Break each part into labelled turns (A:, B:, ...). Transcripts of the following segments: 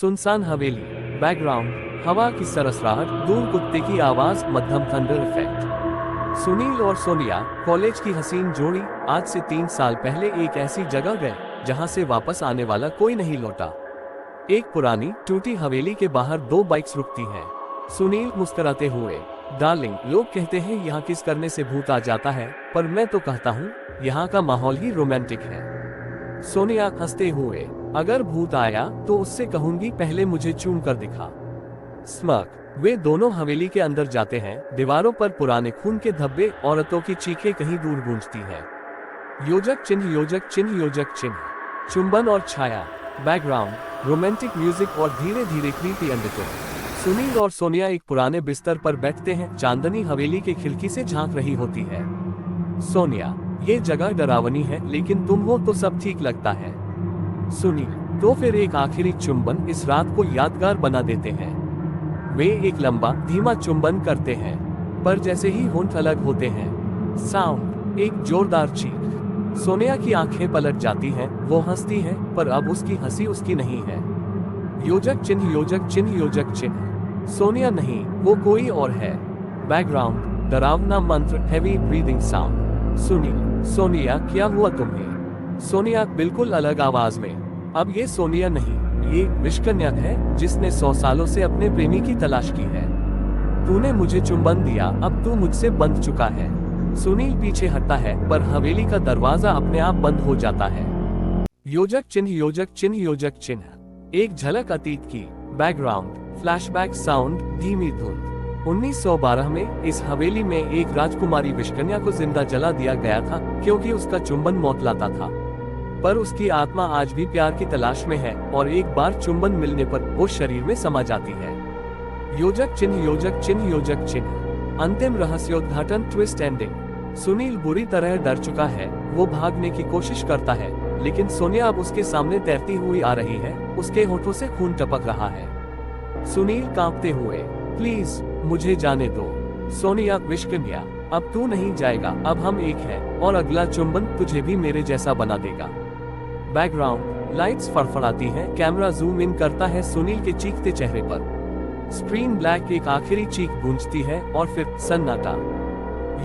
A: सुनसान हवेली, बैकग्राउंड हवा की सरसराहट, दूर कुत्ते की आवाज, मध्यम थंडर इफेक्ट। सुनील और सोनिया कॉलेज की हसीन जोड़ी आज से 3 साल पहले एक ऐसी जगह गए जहां से वापस आने वाला कोई नहीं लौटा। एक पुरानी टूटी हवेली के बाहर 2 बाइक्स रुकती हैं। सुनील मुस्कुराते हुए, डार्लिंग, लोग कहते हैं यहाँ किस करने से भूत आ जाता है, पर मैं तो कहता हूँ यहाँ का माहौल ही रोमांटिक है। सोनिया हंसते हुए, अगर भूत आया तो उससे कहूंगी पहले मुझे चूम कर दिखा। स्मक। वे दोनों हवेली के अंदर जाते हैं। दीवारों पर पुराने खून के धब्बे, औरतों की चीखें कहीं दूर गूंजती हैं। योजक चिन्ह, योजक चिन्ह, योजक चिन्ह। चुंबन और छाया, बैकग्राउंड रोमांटिक म्यूजिक और धीरे धीरे क्रीपी अंडरटोन। सुनील और सोनिया एक पुराने बिस्तर पर बैठते हैं। चांदनी हवेली की खिड़की से झांक रही होती है। सोनिया, ये जगह डरावनी है, लेकिन तुम हो तो सब ठीक लगता है। सुनील, तो फिर एक आखिरी चुंबन इस रात को यादगार बना देते हैं। वे एक लंबा धीमा चुंबन करते हैं, पर जैसे ही होंठ अलग होते हैं, साउंड, एक जोरदार चीख। सोनिया की आंखें पलट जाती हैं। वो हंसती है, पर अब उसकी हंसी उसकी नहीं है। योजक चिन्ह, योजक चिन्ह, योजक चिन्ह। सोनिया नहीं, वो कोई और है। बैकग्राउंड डरावना मंत्र, heavy breathing sound. Sunil, Sonia, क्या हुआ तुम्हें? सोनिया बिल्कुल अलग आवाज में, अब ये सोनिया नहीं, ये विषकन्या है जिसने 100 सालों से अपने प्रेमी की तलाश की है। तूने मुझे चुंबन दिया, अब तू मुझसे बंध चुका है। सुनील पीछे हटता है, पर हवेली का दरवाजा अपने आप बंद हो जाता है। योजक चिन्ह, योजक चिन्ह, योजक चिन्ह। एक झलक अतीत की, बैकग्राउंड फ्लैशबैक साउंड, धीमी धुन। 1912 में इस हवेली में एक राजकुमारी विषकन्या को जिंदा जला दिया गया था, क्योंकि उसका चुंबन मौत लाता था। पर उसकी आत्मा आज भी प्यार की तलाश में है, और एक बार चुंबन मिलने पर वो शरीर में समा जाती है। योजक चिन्ह, योजक चिन्ह, योजक चिन्ह। अंतिम रहस्योद्घाटन, ट्विस्ट एंडिंग। सुनील बुरी तरह डर चुका है। वो भागने की कोशिश करता है, लेकिन सोनिया अब उसके सामने तैरती हुई आ रही है। उसके होठों से खून टपक रहा है। सुनील कांपते हुए, प्लीज मुझे जाने दो। सोनिया, विषकन्या, अब तू नहीं जाएगा, अब हम एक हैं, और अगला चुंबन तुझे भी मेरे जैसा बना देगा। बैकग्राउंड लाइट्स फड़फड़ाती हैं, कैमरा जूम इन करता है सुनील के चीखते चेहरे पर। स्क्रीन ब्लैक, एक आखिरी चीख गूंजती है, और फिर सन्नाटा।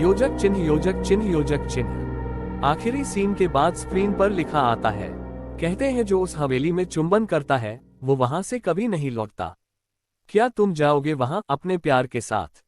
A: योजक चिन्ह, योजक चिन्ह, योजक चिन्ह। आखिरी सीन के बाद स्क्रीन पर लिखा आता है, कहते हैं जो उस हवेली में चुंबन करता है वो वहां से कभी नहीं लौटता। क्या तुम जाओगे वहां अपने प्यार के साथ?